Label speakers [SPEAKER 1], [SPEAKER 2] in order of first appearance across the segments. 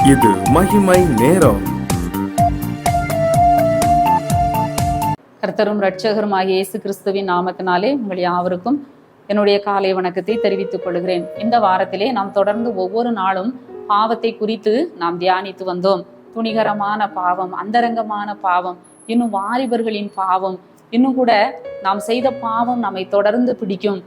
[SPEAKER 1] இது மகிமை நேரம்.
[SPEAKER 2] கர்த்தரும் இரட்சகருமாகிய இயேசு கிறிஸ்துவின் நாமத்தினாலே உங்கள் யாவருக்கும் என்னுடைய காலை வணக்கத்தை தெரிவித்துக் கொள்கிறேன். இந்த வாரத்திலே நாம் தொடர்ந்து ஒவ்வொரு நாளும் பாவத்தை குறித்து நாம் தியானித்து வந்தோம். துணிகரமான பாவம், அந்தரங்கமான பாவம், இன்னும் வாலிபர்களின் பாவம், இன்னும் கூட நாம் செய்த பாவம் நம்மை தொடர்ந்து பிடிக்கும்.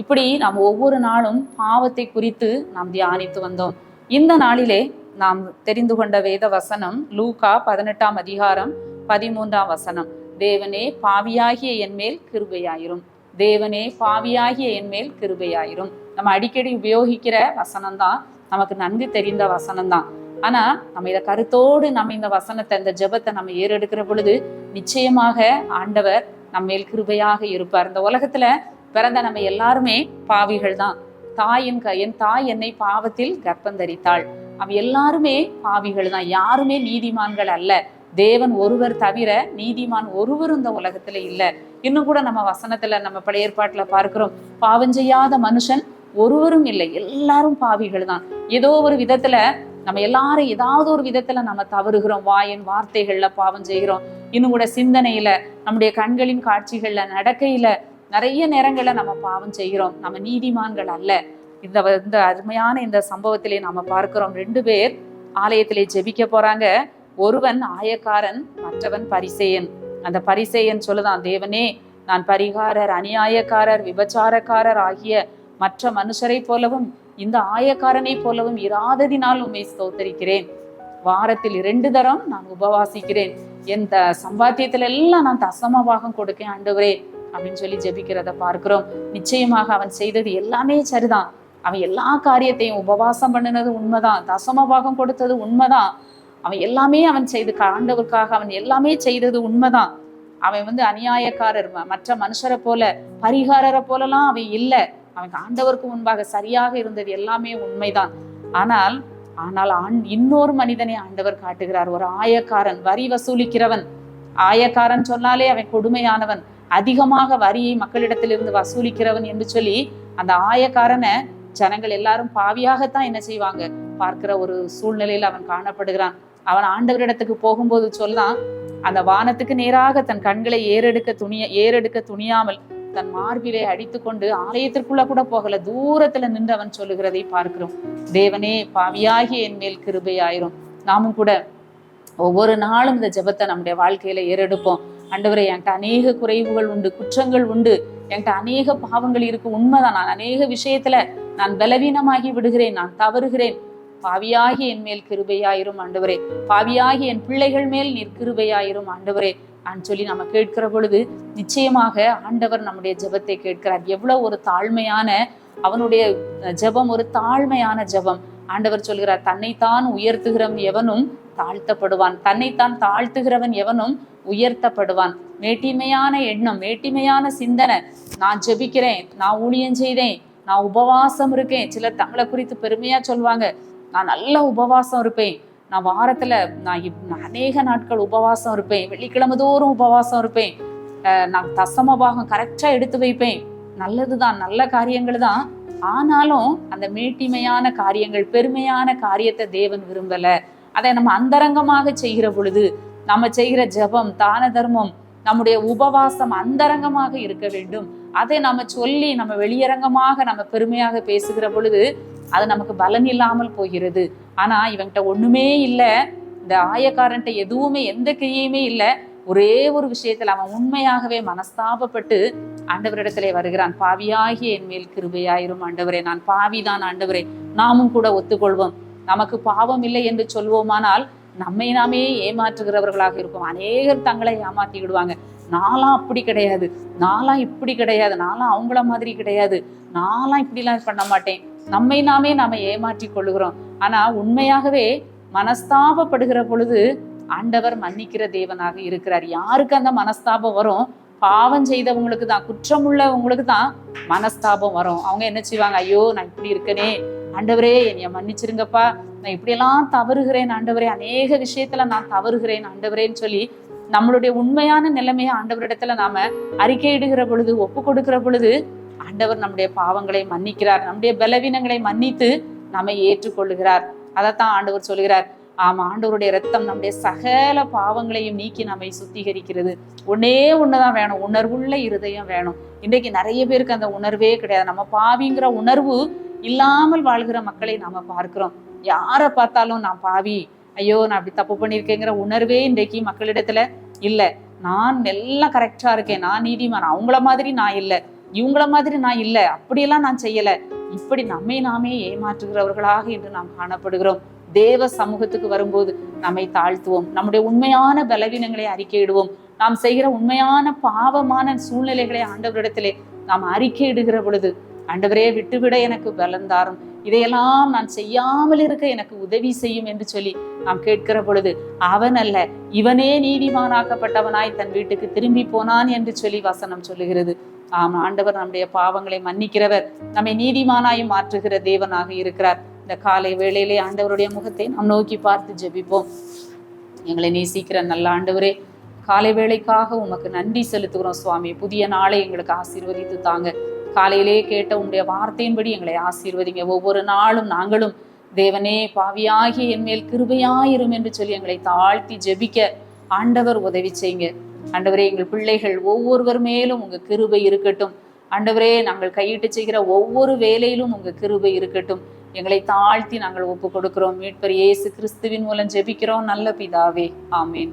[SPEAKER 2] இப்படி நாம் ஒவ்வொரு நாளும் பாவத்தை குறித்து நாம் தியானித்து வந்தோம். இந்த நாளிலே நாம் தெரிந்து கொண்ட வேத வசனம் லூக்கா 18ஆம் அதிகாரம் 13ஆம் வசனம். தேவனே பாவியாகிய என்மேல் கிருபையாயிரும், தேவனே பாவியாகிய என்மேல் கிருபையாயிரும். நம்ம அடிக்கடி உபயோகிக்கிற வசனம் தான், நமக்கு நன்கு தெரிந்த வசனம் தான். ஆனா நம்ம இதை கருத்தோடு நம்ம இந்த வசனத்தை, இந்த ஜெபத்தை நம்ம ஏறெடுக்கிற பொழுது நிச்சயமாக ஆண்டவர் நம்ம மேல் கிருபையாக இருப்பார். இந்த உலகத்துல பிறந்த நம்ம எல்லாருமே பாவிகள் தான். என் தாய் என்னை பாவத்தில் கர்ப்பந்தரித்தாள். அவ எல்லாருமே பாவிகள் தான், யாருமே நீதிமான்கள் அல்ல. தேவன் ஒருவர் தவிர நீதிமான் ஒருவரும் இந்த உலகத்துல இல்ல. இன்னும் கூட நம்ம வசனத்துல, நம்ம பழைய ஏற்பாட்டுல பார்க்கிறோம், பாவம் செய்யாத மனுஷன் ஒருவரும் இல்லை, எல்லாரும் பாவிகள் தான். ஏதோ ஒரு விதத்துல நம்ம எல்லாரும் ஏதாவது ஒரு விதத்துல நம்ம தவறுகிறோம். வாயின் வார்த்தைகள்ல பாவம் செய்கிறோம், இன்னும் கூட சிந்தனையில, நம்முடைய கண்களின் காட்சிகள்ல, நடக்கையில நிறைய நேரங்கள்ல நம்ம பாவம் செய்கிறோம். நம்ம நீதிமான்கள் அல்ல. இந்த அருமையான இந்த சம்பவத்திலே நாம பார்க்கிறோம், 2 பேர் ஆலயத்திலே ஜெபிக்க போறாங்க. ஒருவன் ஆயக்காரன், மற்றவன் பரிசேயன். அந்த பரிசேயன் சொல்லுதான், தேவனே நான் பரிகாரர், அநியாயக்காரர், விபச்சாரக்காரர் ஆகிய மற்ற மனுஷரை போலவும் இந்த ஆயக்காரனை போலவும் இராததினால் உம்மை ஸ்தோத்தரிக்கிறேன். வாரத்தில் 2 தரம் நான் உபவாசிக்கிறேன், என் சம்பாத்தியத்துல எல்லாம் நான் தசமபாகம் கொடுக்கேன் ஆண்டவரே அப்படின்னு சொல்லி ஜெபிக்கிறத பார்க்கிறோம். நிச்சயமாக அவன் செய்தது எல்லாமே சரிதான். அவன் எல்லா காரியத்தையும், உபவாசம் பண்ணினது உண்மைதான், தசமபாகம் கொடுத்தது உண்மைதான், அவன் எல்லாமே அவன் செய்து ஆண்டவருக்காக அவன் எல்லாமே செய்தது உண்மைதான். அவன் அநியாயக்காரர், மற்ற மனுஷரை போல, பரிகாரரை போலலாம் அவன் இல்லை. அவன் ஆண்டவருக்கு முன்பாக சரியாக இருந்தது எல்லாமே உண்மைதான். ஆனால் இன்னொரு மனிதனை ஆண்டவர் காட்டுகிறார். ஒரு ஆயக்காரன், வரி வசூலிக்கிறவன். ஆயக்காரன் சொன்னாலே அவன் கொடுமையானவன், அதிகமாக வரியை மக்களிடத்திலிருந்து வசூலிக்கிறவன் என்று சொல்லி அந்த ஆயக்காரனை ஜனங்கள் எல்லாரும் பாவியாகத்தான் என்ன செய்வாங்க, பார்க்கிற ஒரு சூழ்நிலையில அவன் காணப்படுகிறான். அவன் ஆண்டவரிடத்துக்கு போகும்போது சொல்லாம், அந்த வானத்துக்கு நேராக தன் கண்களை ஏறெடுக்க துணியாமல் தன் மார்பிலை அடித்து கொண்டு ஆலயத்திற்குள்ள கூட போகல, தூரத்துல நின்று அவன் சொல்லுகிறதை பார்க்கிறோம். தேவனே பாவியாகிய என் மேல் கிருபையாயிரும். நாமும் கூட ஒவ்வொரு நாளும் இந்த ஜெபத்தை நம்முடைய வாழ்க்கையில ஏறெடுப்போம். ஆண்டவரே, என்கிட்ட அநேக குறைவுகள் உண்டு, குற்றங்கள் உண்டு, என்கிட்ட அநேக பாவங்கள் இருக்கு, உண்மைதான். நான் அநேக விஷயத்துல நான் பலவீனமாகி விடுகிறேன், நான் தவறுகிறேன். பாவியாகி என் மேல் கிருபையாயிரும் ஆண்டவரே, பாவியாகி என் பிள்ளைகள் மேல் நீர் கிருபையாயிரும் ஆண்டவரே சொல்லி நம்ம கேட்கிற பொழுது நிச்சயமாக ஆண்டவர் நம்முடைய ஜெபத்தை கேட்கிறார். எவ்வளவு ஒரு தாழ்மையான அவனுடைய ஜெபம், ஒரு தாழ்மையான ஜெபம். ஆண்டவர் சொல்கிறார், தன்னைத்தான் உயர்த்துகிறவன் எவனும் தாழ்த்தப்படுவான், தன்னைத்தான் தாழ்த்துகிறவன் எவனும் உயர்த்தப்படுவான். மேட்டிமையான எண்ணம், மேட்டிமையான சிந்தனை, நான் ஜெபிக்கிறேன், நான் ஊழியம் செய்தேன், நான் உபவாசம் இருக்கேன். சிலர் தங்களை குறித்து பெருமையா சொல்வாங்க, நான் நல்ல உபவாசம் இருப்பேன், நான் வாரத்துல நான் அநேக நாட்கள் உபவாசம் இருப்பேன், வெள்ளிக்கிழமை தோறும் உபவாசம் இருப்பேன், நான் தசமபாகம் கரெக்டா எடுத்து வைப்பேன். நல்லதுதான், நல்ல காரியங்கள் தான். ஆனாலும் அந்த மேட்டிமையான காரியங்கள், பெருமையான காரியத்தை தேவன் விரும்பல. அதை நம்ம அந்தரங்கமாக செய்கிற பொழுது, நம்ம செய்கிற ஜெபம், தான தர்மம், நம்முடைய உபவாசம் அந்தரங்கமாக இருக்க வேண்டும். அதை நம்ம சொல்லி நம்ம வெளியரங்கமாக நம்ம பெருமையாக பேசுகிற பொழுது அது நமக்கு பலன் இல்லாமல் போகிறது. ஆனா இவன்கிட்ட ஒண்ணுமே இல்லை, இந்த ஆயக்காரன்ட்ட எதுவுமே, எந்த கிரியையுமே இல்லை. ஒரே ஒரு விஷயத்துல அவன் உண்மையாகவே மனஸ்தாபப்பட்டு ஆண்டவரிடத்திலே வருகிறான். பாவியாகிய என் மேல் கிருபையாயிரும் ஆண்டவரே, நான் பாவிதான் ஆண்டவரே. நாமும் கூட ஒத்துக்கொள்வோம். நமக்கு பாவம் இல்லை என்று சொல்வோமானால் நம்மை நாமே ஏமாற்றுகிறவர்களாக இருக்கும். அநேகர் தங்களை ஏமாத்தி விடுவாங்க. நான்லாம் அப்படி கிடையாது, நான்லாம் இப்படி கிடையாது, நான்லாம் அவங்கள மாதிரி கிடையாது, நான்லாம் இப்படிலாம் பண்ண மாட்டேன். நம்மை நாமே நாம ஏமாற்றி கொள்ளுகிறோம். ஆனா உண்மையாகவே மனஸ்தாபப்படுகிற பொழுது ஆண்டவர் மன்னிக்கிற தேவனாக இருக்கிறார். யாருக்கு அந்த மனஸ்தாபம் வரும்? பாவம் செய்தவங்களுக்கு தான், குற்றம் உள்ளவங்களுக்கு தான் மனஸ்தாபம் வரும். அவங்க என்ன செய்வாங்க, ஐயோ நான் இப்படி இருக்கனே ஆண்டவரே, என்னைய மன்னிச்சிருங்கப்பா, நான் இப்படியெல்லாம் தவறுகிறேன் ஆண்டவரே, அநேக விஷயத்துல நான் தவறுகிறேன் ஆண்டவரேன்னு சொல்லி நம்மளுடைய உண்மையான நிலைமையை ஆண்டவரிடத்துல நாம அறிக்கையிடுகிற பொழுது, ஒப்பு கொடுக்கிற பொழுது ஆண்டவர் நம்முடைய பாவங்களை மன்னிக்கிறார், நம்முடைய பலவீனங்களை மன்னித்து நம்மை ஏற்றுக்கொள்ளுகிறார். அதைத்தான் ஆண்டவர் சொல்கிறார், ஆமா, ஆண்டவருடைய இரத்தம் நம்முடைய சகல பாவங்களையும் நீக்கி நம்மை சுத்திகரிக்கிறது. ஒன்னே ஒண்ணுதான் வேணும், உணர்வுள்ள இருதயம் வேணும். இன்றைக்கு நிறைய பேருக்கு அந்த உணர்வே கிடையாது. நம்ம பாவிங்கிற உணர்வு இல்லாமல் வாழ்கிற மக்களை நாம பார்க்கிறோம். யாரை பார்த்தாலும் நான் பாவி, ஐயோ நான் அப்படி தப்பு பண்ணியிருக்கேங்கிற உணர்வே இன்றைக்கு மக்களிடத்துல இல்ல. நான் எல்லாம் கரெக்டா இருக்கேன், நான் நீதிமான், அவங்கள மாதிரி நான் இல்லை, இவங்கள மாதிரி நான் இல்லை, அப்படியெல்லாம் நான் செய்யல, இப்படி நம்மை நாமே ஏமாற்றுகிறவர்களாக இன்று நாம் காணப்படுகிறோம். தேவ சமூகத்துக்கு வரும்போது நம்மை தாழ்த்துவோம், நம்முடைய உண்மையான பலவீனங்களை அறிக்கையிடுவோம். நாம் செய்கிற உண்மையான பாவமான சூழ்நிலைகளை ஆண்டவரிடத்திலே நாம் அறிக்கையிடுகிற பொழுது, ஆண்டவரே விட்டுவிட எனக்கு பலன் தாரும், இதையெல்லாம் நான் செய்யாமல் இருக்க எனக்கு உதவி செய்யும் என்று சொல்லி நாம் கேட்கிற பொழுது, அவன் அல்ல இவனே நீதிமானாக்கப்பட்டவனாய் தன் வீட்டுக்கு திரும்பி போனான் என்று சொல்லி வசனம் சொல்லுகிறது. ஆமா, ஆண்டவர் நம்முடைய பாவங்களை மன்னிக்கிறவர், நம்மை நீதிமானாயும் மாற்றுகிற தேவனாக இருக்கிறார். இந்த காலை வேளையிலே ஆண்டவருடைய முகத்தை நாம் நோக்கி பார்த்து ஜெபிப்போம். எங்களை நேசிக்கிற நல்ல ஆண்டவரே, காலை வேளைக்காக உமக்கு நன்றி செலுத்துகிறோம் சுவாமி. புதிய நாளை எங்களுக்கு ஆசீர்வதித்து தாங்க. காலையிலே கேட்ட உங்களுடைய வார்த்தையின்படி எங்களை ஆசீர்வதிங்க. ஒவ்வொரு நாளும் நாங்களும் தேவனே பாவியாகிய என் மேல் கிருபையாயிரும் என்று சொல்லி எங்களை தாழ்த்தி ஜெபிக்க ஆண்டவர் உதவி செய்யுங்க. ஆண்டவரே, எங்கள் பிள்ளைகள் ஒவ்வொருவர் மேலும் உங்க கிருபை இருக்கட்டும். ஆண்டவரே, நாங்கள் கையிட்டு செய்கிற ஒவ்வொரு வேலையிலும் உங்க கிருபை இருக்கட்டும். எங்களை தாழ்த்தி நாங்கள் ஒப்பு கொடுக்கிறோம். மீட்பர் இயேசு கிறிஸ்துவின் மூலம் ஜெபிக்கிறோம் நல்ல பிதாவே, ஆமேன்.